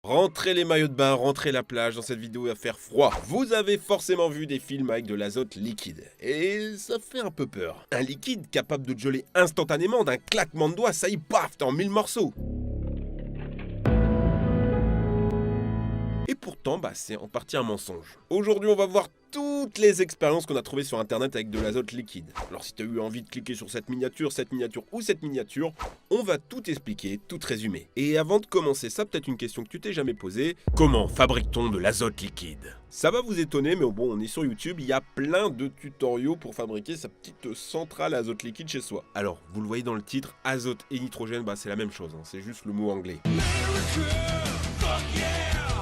Rentrez les maillots de bain, rentrez la plage, dans cette vidéo il va faire froid. Vous avez forcément vu des films avec de l'azote liquide, et ça fait un peu peur. Un liquide capable de te geler instantanément d'un claquement de doigts, ça y est, paf, t'es en 1000 morceaux. Et pourtant, c'est en partie un mensonge. Aujourd'hui, on va voir toutes les expériences qu'on a trouvées sur internet avec de l'azote liquide. Alors si tu as eu envie de cliquer sur cette miniature ou cette miniature, on va tout expliquer, tout résumer. Et avant de commencer ça, peut-être une question que tu t'es jamais posée. Comment fabrique-t-on de l'azote liquide? Ça va vous étonner, mais bon, on est sur YouTube, il y a plein de tutoriaux pour fabriquer sa petite centrale à azote liquide chez soi. Alors, vous le voyez dans le titre, azote et nitrogène, c'est la même chose, c'est juste le mot anglais.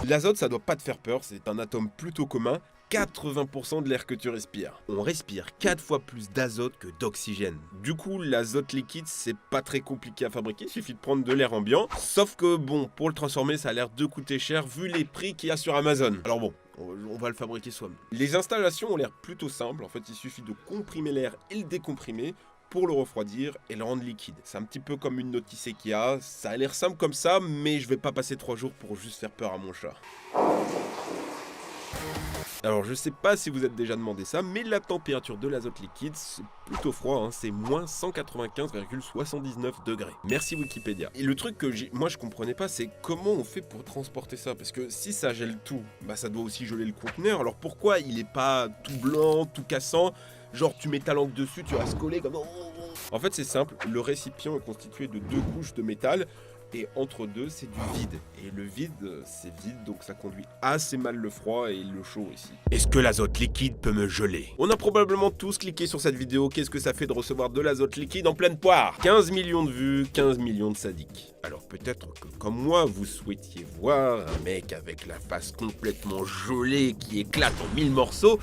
L'azote, ça doit pas te faire peur, c'est un atome plutôt commun, 80% de l'air que tu respires. On respire 4 fois plus d'azote que d'oxygène. Du coup, l'azote liquide, c'est pas très compliqué à fabriquer, il suffit de prendre de l'air ambiant. Sauf que bon, pour le transformer, ça a l'air de coûter cher vu les prix qu'il y a sur Amazon. Alors bon, on va le fabriquer soi-même. Les installations ont l'air plutôt simples, en fait il suffit de comprimer l'air et le décomprimer pour le refroidir et le rendre liquide. C'est un petit peu comme une notice Ikea, ça a l'air simple comme ça, mais je vais pas passer 3 jours pour juste faire peur à mon chat. Alors je sais pas si vous êtes déjà demandé ça, mais la température de l'azote liquide, c'est plutôt froid, c'est moins 195,79 degrés. Merci Wikipédia. Et le truc que moi je comprenais pas, c'est comment on fait pour transporter ça, parce que si ça gèle tout, ça doit aussi geler le conteneur, alors pourquoi il est pas tout blanc, tout cassant, genre tu mets ta langue dessus, tu restes collé comme... En fait c'est simple, le récipient est constitué de 2 couches de métal, et entre deux c'est du vide. Et le vide c'est vide, donc ça conduit assez mal le froid et le chaud ici. Est-ce que l'azote liquide peut me geler? On a probablement tous cliqué sur cette vidéo, qu'est-ce que ça fait de recevoir de l'azote liquide en pleine poire? 15 millions de vues, 15 millions de sadiques. Alors peut-être que comme moi vous souhaitiez voir un mec avec la face complètement gelée qui éclate en 1000 morceaux.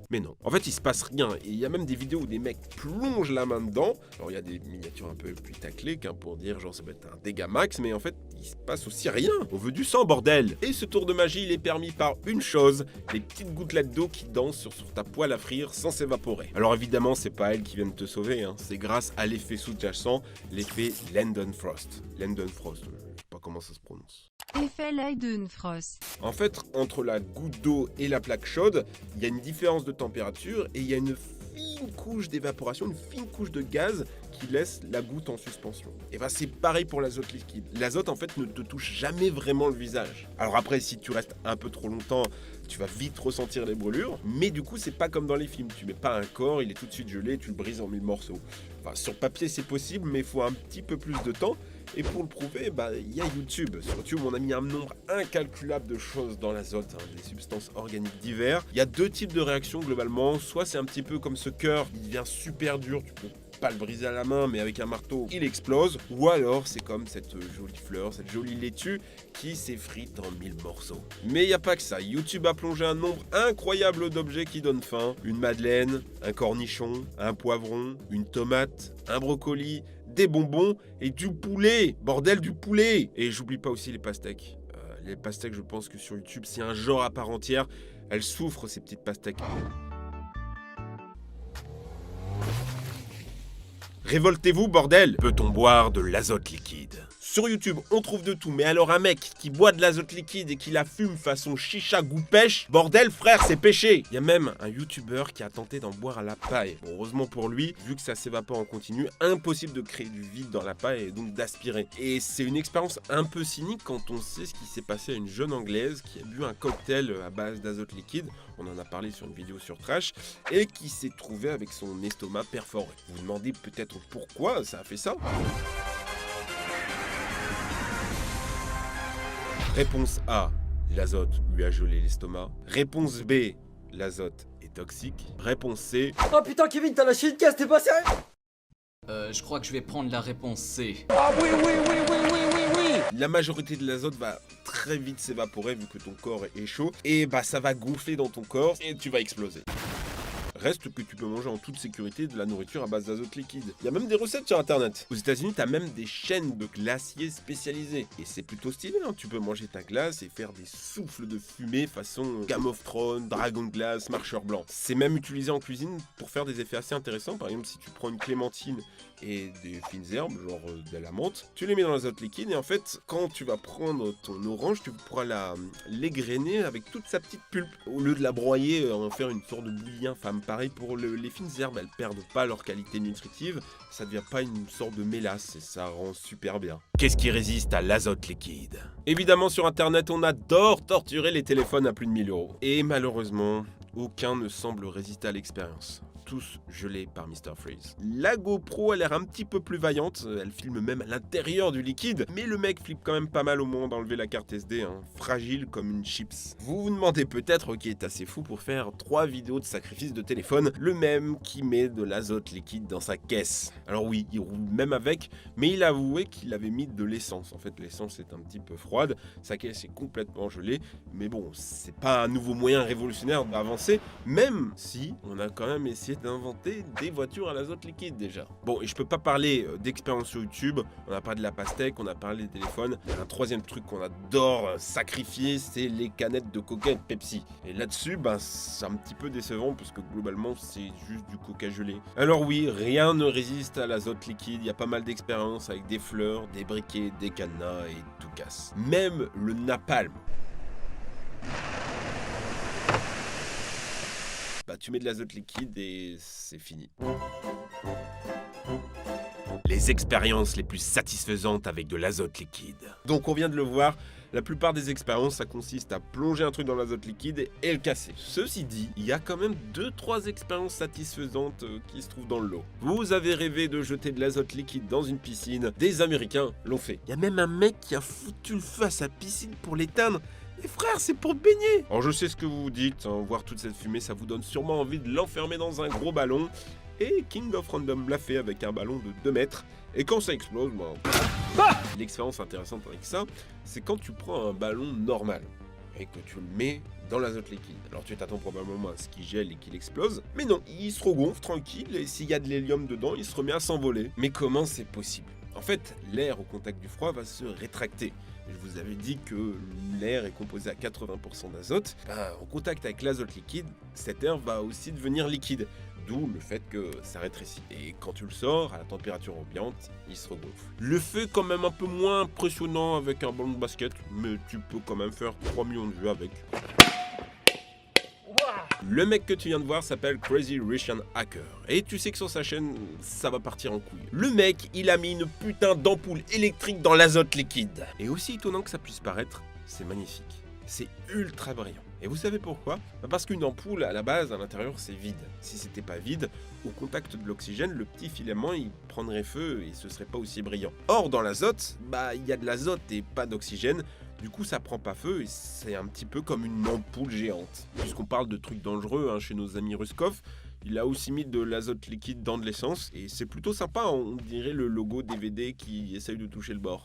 Mais non, en fait il se passe rien, et il y a même des vidéos où des mecs plongent la main dedans. Alors il y a des miniatures un peu putaclic pour dire genre ça va être un dégât max, mais en fait il se passe aussi rien. On veut du sang bordel. Et ce tour de magie il est permis par une chose, les petites gouttelettes d'eau qui dansent sur ta poêle à frire sans s'évaporer. Alors évidemment c'est pas elles qui viennent te sauver, c'est grâce à l'effet sous-jacent, l'effet Leidenfrost. Leidenfrost, je sais pas comment ça se prononce. Effet Leidenfrost. En fait, entre la goutte d'eau et la plaque chaude, il y a une différence de température et il y a une fine couche d'évaporation, une fine couche de gaz qui laisse la goutte en suspension. Et c'est pareil pour l'azote liquide. L'azote en fait ne te touche jamais vraiment le visage. Alors après, si tu restes un peu trop longtemps, tu vas vite ressentir les brûlures, mais du coup c'est pas comme dans les films, tu mets pas un corps, il est tout de suite gelé, tu le brises en 1000 morceaux. Sur papier c'est possible, mais il faut un petit peu plus de temps. Et pour le prouver, il y a YouTube. Sur YouTube, on a mis un nombre incalculable de choses dans l'azote, des substances organiques diverses. Il y a 2 types de réactions globalement. Soit c'est un petit peu comme ce cœur, il devient super dur, tu peux pas le briser à la main, mais avec un marteau, il explose. Ou alors c'est comme cette jolie fleur, cette jolie laitue qui s'effrite en 1000 morceaux. Mais il n'y a pas que ça. YouTube a plongé un nombre incroyable d'objets qui donnent faim. Une madeleine, un cornichon, un poivron, une tomate, un brocoli, des bonbons et du poulet. Bordel, du poulet. Et j'oublie pas aussi les pastèques. Les pastèques, je pense que sur YouTube, c'est un genre à part entière. Elles souffrent, ces petites pastèques. Révoltez-vous, bordel! Peut-on boire de l'azote liquide? Sur YouTube, on trouve de tout, mais alors un mec qui boit de l'azote liquide et qui la fume façon chicha goût pêche, bordel frère, c'est péché! Il y a même un youtubeur qui a tenté d'en boire à la paille. Bon, heureusement pour lui, vu que ça s'évapore en continu, impossible de créer du vide dans la paille et donc d'aspirer. Et c'est une expérience un peu cynique quand on sait ce qui s'est passé à une jeune anglaise qui a bu un cocktail à base d'azote liquide, on en a parlé sur une vidéo sur Trash, et qui s'est trouvée avec son estomac perforé. Vous vous demandez peut-être pourquoi ça a fait ça? Réponse A, l'azote lui a gelé l'estomac. Réponse B, l'azote est toxique. Réponse C. Oh putain Kevin, t'as lâché une caisse, t'es pas sérieux? Je crois que je vais prendre la réponse C. Ah oui, oui, oui, oui, oui, oui, oui. La majorité de l'azote va très vite s'évaporer vu que ton corps est chaud. Et ça va gonfler dans ton corps et tu vas exploser. Reste que tu peux manger en toute sécurité de la nourriture à base d'azote liquide. Il y a même des recettes sur internet. Aux États-Unis, t'as même des chaînes de glaciers spécialisés. Et c'est plutôt stylé, hein. Tu peux manger ta glace et faire des souffles de fumée façon Game of Thrones, Dragon Glass, Marcheur Blanc. C'est même utilisé en cuisine pour faire des effets assez intéressants. Par exemple, si tu prends une clémentine et des fines herbes, genre de la menthe, tu les mets dans l'azote liquide et en fait, quand tu vas prendre ton orange, tu pourras l'égrener avec toute sa petite pulpe. Au lieu de la broyer, en faire une sorte de bouillie infâme. Pareil pour les fines herbes, elles perdent pas leur qualité nutritive, ça devient pas une sorte de mélasse et ça rend super bien. Qu'est-ce qui résiste à l'azote liquide? Évidemment, sur internet, on adore torturer les téléphones à plus de 1000 €. Et malheureusement, aucun ne semble résister à l'expérience. Tous gelés par Mr. Freeze. La GoPro a l'air un petit peu plus vaillante, elle filme même à l'intérieur du liquide, mais le mec flippe quand même pas mal au moment d'enlever la carte SD, hein, fragile comme une chips. Vous vous demandez peut-être qui est assez fou pour faire 3 vidéos de sacrifice de téléphone, le même qui met de l'azote liquide dans sa caisse. Alors oui, il roule même avec, mais il a avoué qu'il avait mis de l'essence. En fait, l'essence est un petit peu froide, sa caisse est complètement gelée, mais bon, c'est pas un nouveau moyen révolutionnaire d'avancer, même si on a quand même essayé d'inventer des voitures à l'azote liquide déjà. Bon, et je peux pas parler d'expérience sur YouTube, on a parlé de la pastèque, on a parlé des téléphones. Un troisième truc qu'on adore sacrifier, c'est les canettes de Coca et de Pepsi. Et là-dessus, c'est un petit peu décevant parce que globalement, c'est juste du Coca gelé. Alors oui, rien ne résiste à l'azote liquide, il y a pas mal d'expériences avec des fleurs, des briquets, des cadenas et tout casse. Même le napalm. Tu mets de l'azote liquide et c'est fini. Les expériences les plus satisfaisantes avec de l'azote liquide. Donc on vient de le voir, la plupart des expériences, ça consiste à plonger un truc dans l'azote liquide et le casser. Ceci dit, il y a quand même 2-3 expériences satisfaisantes qui se trouvent dans le lot. Vous avez rêvé de jeter de l'azote liquide dans une piscine, des Américains l'ont fait. Il y a même un mec qui a foutu le feu à sa piscine pour l'éteindre. Mais frère, c'est pour baigner! Alors je sais ce que vous vous dites, hein, voir toute cette fumée, ça vous donne sûrement envie de l'enfermer dans un gros ballon. Et King of Random l'a fait avec un ballon de 2 mètres. Et quand ça explose, l'expérience intéressante avec ça, c'est quand tu prends un ballon normal et que tu le mets dans l'azote liquide. Alors tu t'attends probablement à ce qu'il gèle et qu'il explose, mais non, il se regonfle tranquille et s'il y a de l'hélium dedans, il se remet à s'envoler. Mais comment c'est possible? En fait, l'air au contact du froid va se rétracter. Je vous avais dit que l'air est composé à 80% d'azote. En contact avec l'azote liquide, cet air va aussi devenir liquide. D'où le fait que ça rétrécit. Et quand tu le sors à la température ambiante, il se regonfle. Le feu est quand même un peu moins impressionnant avec un ballon de basket, mais tu peux quand même faire 3 millions de vues avec. Le mec que tu viens de voir s'appelle Crazy Russian Hacker. Et tu sais que sur sa chaîne, ça va partir en couille. Le mec, il a mis une putain d'ampoule électrique dans l'azote liquide. Et aussi étonnant que ça puisse paraître, c'est magnifique. C'est ultra brillant. Et vous savez pourquoi? Parce qu'une ampoule, à la base, à l'intérieur, c'est vide. Si c'était pas vide, au contact de l'oxygène, le petit filament, il prendrait feu et ce serait pas aussi brillant. Or, dans l'azote, il y a de l'azote et pas d'oxygène. Du coup, ça prend pas feu et c'est un petit peu comme une ampoule géante. Puisqu'on parle de trucs dangereux chez nos amis Ruskov, il a aussi mis de l'azote liquide dans de l'essence et c'est plutôt sympa, on dirait le logo DVD qui essaye de toucher le bord.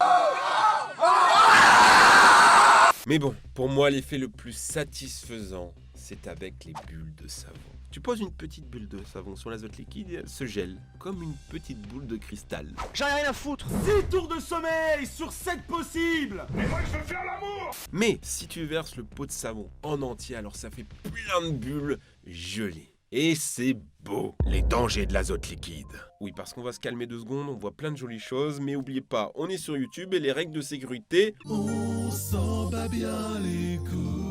Mais bon, pour moi, l'effet le plus satisfaisant, c'est avec les bulles de savon. Tu poses une petite bulle de savon sur l'azote liquide et elle se gèle, comme une petite boule de cristal. J'en ai rien à foutre! 6 tours de sommeil sur 7 possibles! Et moi je veux faire l'amour! Mais si tu verses le pot de savon en entier, alors ça fait plein de bulles gelées. Et c'est beau, les dangers de l'azote liquide. Oui, parce qu'on va se calmer 2 secondes, on voit plein de jolies choses, mais oubliez pas, on est sur YouTube et les règles de sécurité... On s'en bat bien les couilles.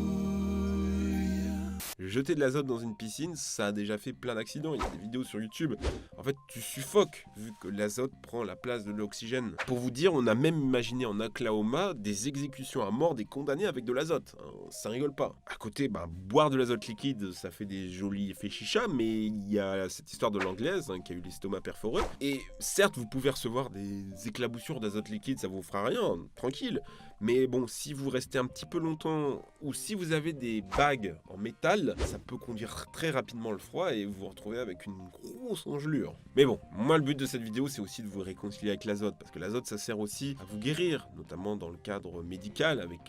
Jeter de l'azote dans une piscine, ça a déjà fait plein d'accidents, il y a des vidéos sur YouTube. En fait, tu suffoques, vu que l'azote prend la place de l'oxygène. Pour vous dire, on a même imaginé en Oklahoma des exécutions à mort des condamnés avec de l'azote. Ça rigole pas. À côté, boire de l'azote liquide, ça fait des jolis effets chicha, mais il y a cette histoire de l'anglaise qui a eu l'estomac perforé. Et certes, vous pouvez recevoir des éclaboussures d'azote liquide, ça vous fera rien, tranquille. Mais bon, si vous restez un petit peu longtemps, ou si vous avez des bagues en métal, ça peut conduire très rapidement le froid et vous vous retrouvez avec une grosse engelure. Mais bon, moi le but de cette vidéo, c'est aussi de vous réconcilier avec l'azote, parce que l'azote, ça sert aussi à vous guérir, notamment dans le cadre médical, avec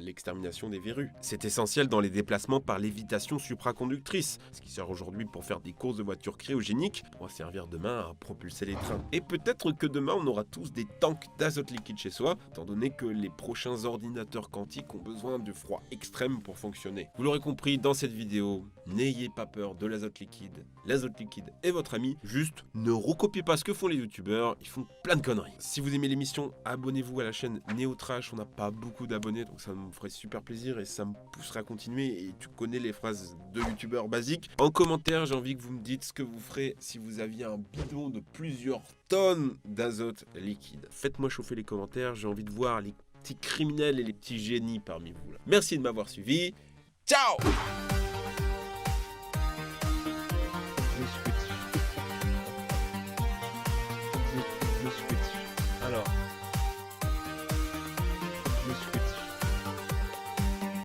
l'extermination des verrues. C'est essentiel dans les déplacements par lévitation supraconductrice, ce qui sert aujourd'hui pour faire des courses de voitures cryogéniques, pourra servir demain à propulser les trains. Et peut-être que demain on aura tous des tanks d'azote liquide chez soi, étant donné que les prochains ordinateurs quantiques ont besoin de froid extrême pour fonctionner. Vous l'aurez compris dans cette vidéo, n'ayez pas peur de l'azote liquide. L'azote liquide est votre ami, juste ne recopiez pas ce que font les youtubeurs, ils font plein de conneries. Si vous aimez l'émission, abonnez-vous à la chaîne Neotrash, on n'a pas beaucoup d'abonnés, donc ça me ferait super plaisir et ça me pousserait à continuer. Et tu connais les phrases de youtubeurs basiques. En commentaire, j'ai envie que vous me dites ce que vous ferez si vous aviez un bidon de plusieurs tonnes d'azote liquide. Faites-moi chauffer les commentaires, j'ai envie de voir les petits criminels et les petits génies parmi vous. Là. Merci de m'avoir suivi. Ciao!